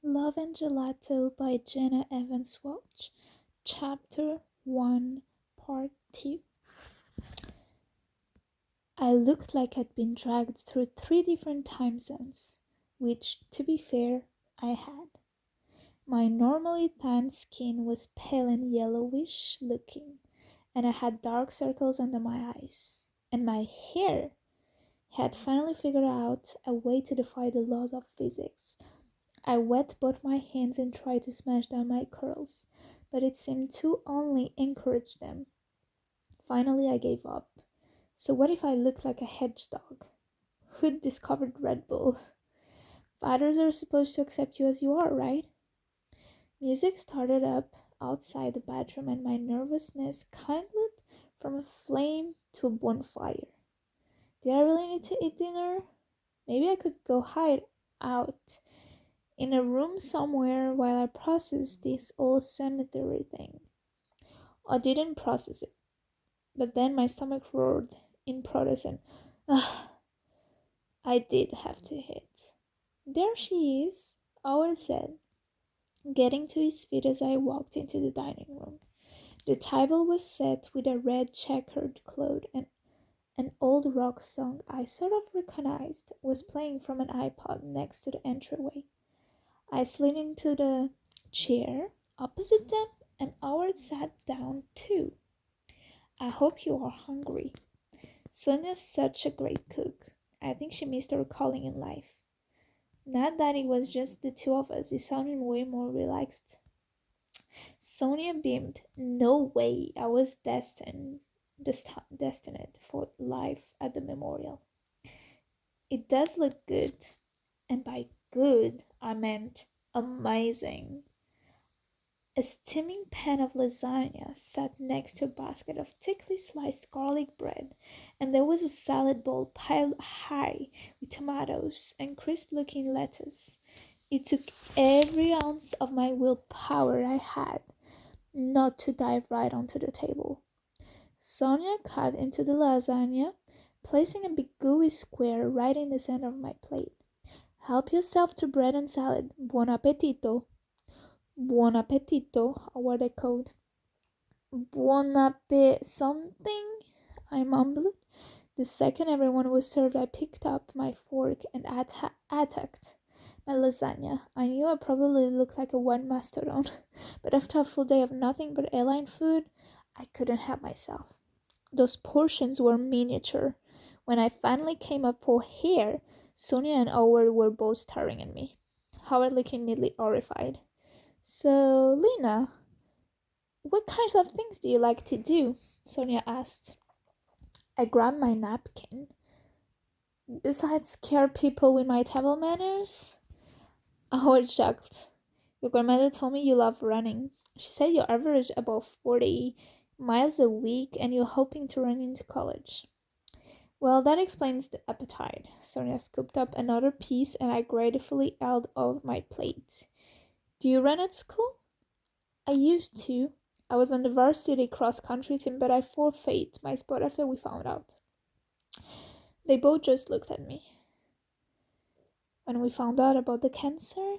Love&Gelato by Jenna Welch, Chapter 1, Part 2. I looked like I'd been dragged through 3 different time zones, which, to be fair, I had. My normally tan skin was pale and yellowish looking, and I had dark circles under my eyes, and my hair had finally figured out a way to defy the laws of physics. I wet both my hands and tried to smash down my curls, but it seemed to only encourage them. Finally, I gave up. So what if I looked like a hedgehog? Who'd discovered Red Bull? Fathers are supposed to accept you as you are, right? Music started up outside the bedroom, and my nervousness kindled from a flame to a bonfire. Did I really need to eat dinner? Maybe I could go hide out in a room somewhere while I processed this old cemetery thing. I didn't process it, but then my stomach roared in protest and I did have to hit. There she is, Howard said, getting to his feet as I walked into the dining room. The table was set with a red checkered cloth, and an old rock song I sort of recognized was playing from an iPod next to the entryway. I slid into the chair opposite them, and Howard sat down too. I hope you are hungry. Sonia's such a great cook. I think she missed her calling in life. Not that it was just the two of us, it sounded way more relaxed. Sonia beamed. No way, I was destined for life at the memorial. It does look good, and by good, I meant amazing. A steaming pan of lasagna sat next to a basket of thickly sliced garlic bread, and there was a salad bowl piled high with tomatoes and crisp-looking lettuce. It took every ounce of my willpower I had not to dive right onto the table. Sonia cut into the lasagna, placing a big gooey square right in the center of my plate. Help yourself to bread and salad. Buon appetito. Buon appetito, Howard echoed. Buon appet something, I mumbled. The second everyone was served, I picked up my fork and attacked my lasagna. I knew I probably looked like a wet mastodon, but after a full day of nothing but airline food, I couldn't help myself. Those portions were miniature. When I finally came up for hair, Sonia and Howard were both staring at me. Howard looked immediately horrified. So, Lena, what kinds of things do you like to do? Sonia asked. I grabbed my napkin. Besides scare people with my table manners? Howard chuckled. Your grandmother told me you love running. She said you average about 40 miles a week and you're hoping to run into college. Well, that explains the appetite. Sonia scooped up another piece and I gratefully held off my plate. Do you run at school? I used to. I was on the varsity cross-country team, but I forfeit my spot after we found out. They both just looked at me. When we found out about the cancer,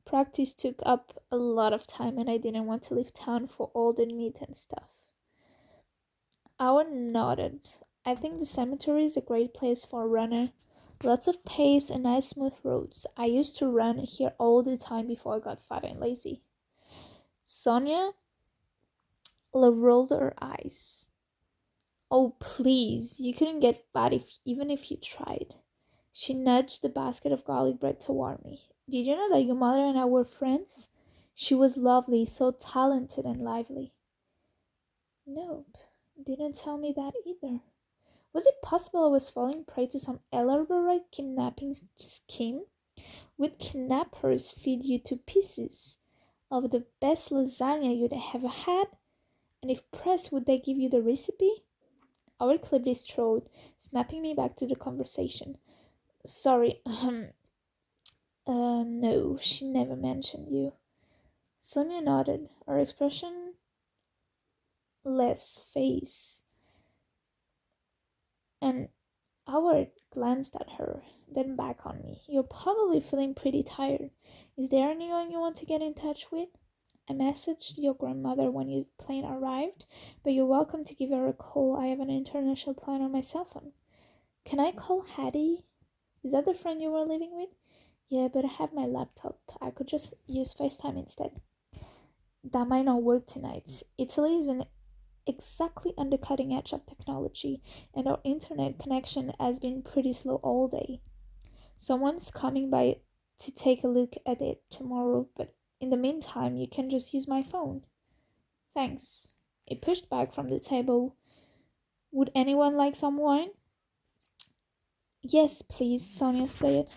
practice took up a lot of time and I didn't want to leave town for all the meat and stuff. Howard nodded. I think the cemetery is a great place for a runner. Lots of pace and nice smooth roads. I used to run here all the time before I got fat and lazy. Sonia rolled her eyes. Oh, please, you couldn't get fat even if you tried. She nudged the basket of garlic bread toward me. Did you know that your mother and I were friends? She was lovely, so talented and lively. Nope, didn't tell me that either. Was it possible I was falling prey to some elaborate kidnapping scheme? Would kidnappers feed you 2 pieces of the best lasagna you'd ever had? And if pressed, would they give you the recipe? Howard clipped his throat, snapping me back to the conversation. Sorry, no, she never mentioned you. Sonia nodded, her expression less face, and Howard glanced at her, then back on me. You're probably feeling pretty tired. Is there anyone you want to get in touch with? I messaged your grandmother when your plane arrived, but you're welcome to give her a call. I have an international plan on my cell phone. Can I call Hattie? Is that the friend you were living with? Yeah, but I have my laptop. I could just use FaceTime instead. That might not work tonight. Italy is exactly on the cutting edge of technology, and our internet connection has been pretty slow all day. Someone's coming by to take a look at it tomorrow, but in the meantime, you can just use my phone. Thanks. It pushed back from the table. Would anyone like some wine? Yes, please, Sonia said.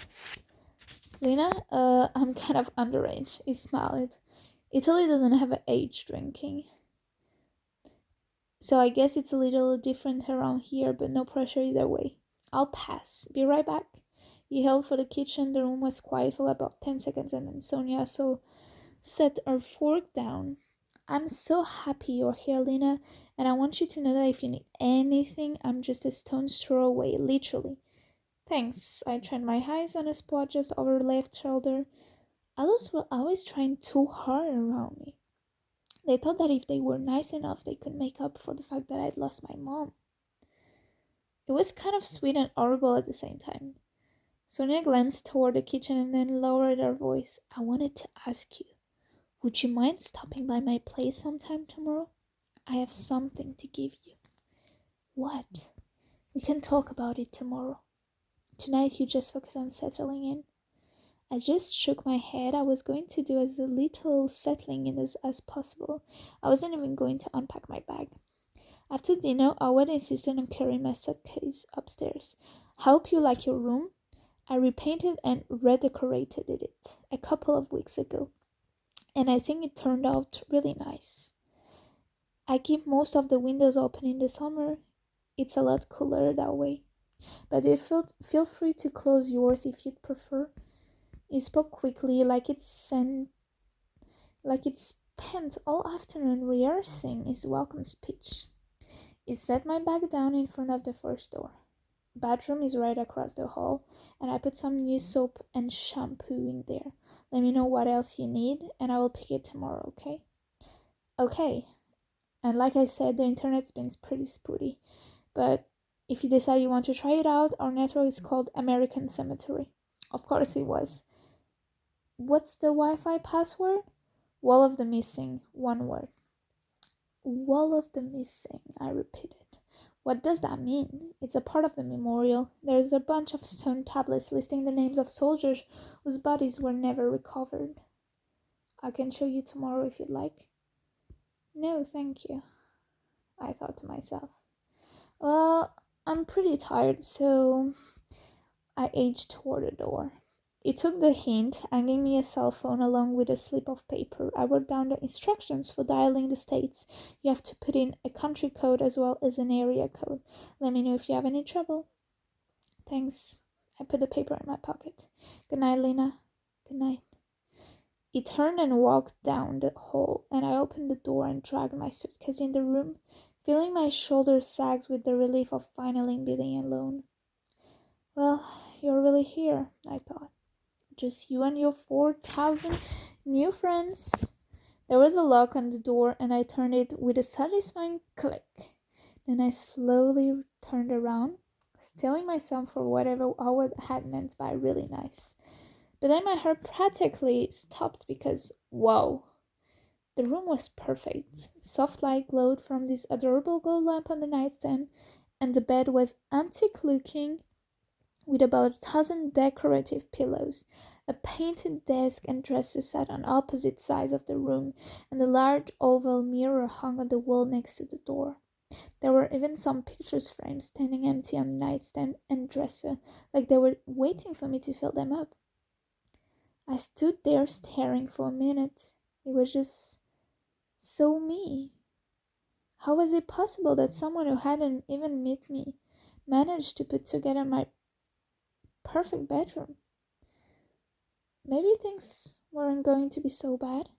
Lena, I'm kind of underage. He smiled. Italy doesn't have an age drinking. So I guess it's a little different around here, but no pressure either way. I'll pass. Be right back. He held for the kitchen. The room was quiet for about 10 seconds, and then Sonia set her fork down. I'm so happy you're here, Lena, and I want you to know that if you need anything, I'm just a stone's throw away, literally. Thanks. I turned my eyes on a spot just over her left shoulder. Others were always trying too hard around me. They thought that if they were nice enough, they could make up for the fact that I'd lost my mom. It was kind of sweet and horrible at the same time. Sonia glanced toward the kitchen and then lowered her voice. I wanted to ask you, would you mind stopping by my place sometime tomorrow? I have something to give you. What? We can talk about it tomorrow. Tonight you just focus on settling in. I just shook my head. I was going to do as little settling in as possible. I wasn't even going to unpack my bag. After dinner, Howard insisted on carrying my suitcase upstairs. I hope you like your room. I repainted and redecorated it a couple of weeks ago, and I think it turned out really nice. I keep most of the windows open in the summer. It's a lot cooler that way. But you feel free to close yours if you'd prefer. He spoke quickly, like it spent all afternoon rehearsing his welcome speech. He set my bag down in front of the first door. Bathroom is right across the hall, and I put some new soap and shampoo in there. Let me know what else you need, and I will pick it tomorrow, okay? Okay. And like I said, the internet's been pretty spooky, but if you decide you want to try it out, our network is called American Cemetery. Of course it was. What's the Wi-Fi password? Wall of the missing, one word. Wall of the missing, I repeated. What does that mean? It's a part of the memorial. There's a bunch of stone tablets listing the names of soldiers whose bodies were never recovered. I can show you tomorrow if you'd like. No, thank you, I thought to myself. Well, I'm pretty tired, so I edged toward the door. He took the hint, handing me a cell phone along with a slip of paper. I wrote down the instructions for dialing the states. You have to put in a country code as well as an area code. Let me know if you have any trouble. Thanks. I put the paper in my pocket. Good night, Lena. Good night. He turned and walked down the hall, and I opened the door and dragged my suitcase in the room, feeling my shoulders sag with the relief of finally being alone. Well, you're really here, I thought. Just you and your 4,000 new friends. There was a lock on the door, and I turned it with a satisfying click. Then I slowly turned around, steeling myself for whatever Howard had meant by really nice. But then my heart practically stopped because, wow, the room was perfect. Soft light glowed from this adorable gold lamp on the nightstand, and the bed was antique looking, with about 1,000 decorative pillows. A painted desk and dresser sat on opposite sides of the room, and a large oval mirror hung on the wall next to the door. There were even some picture frames standing empty on the nightstand and dresser, like they were waiting for me to fill them up. I stood there staring for a minute. It was just so me. How was it possible that someone who hadn't even met me managed to put together my perfect bedroom? Maybe things weren't going to be so bad.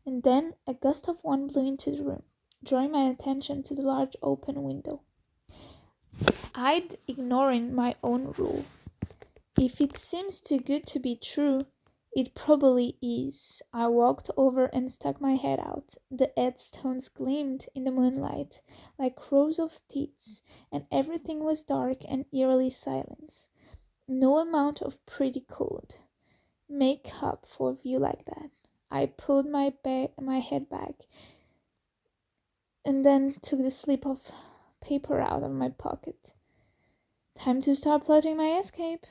And then a gust of wind blew into the room, drawing my attention to the large open window. I'd ignoring my own rule. If it seems too good to be true, it probably is. I walked over and stuck my head out. The headstones gleamed in the moonlight like rows of teeth, and everything was dark and eerily silent. No amount of pretty could make up for a view like that. I pulled my head back and then took the slip of paper out of my pocket. Time to start plotting my escape.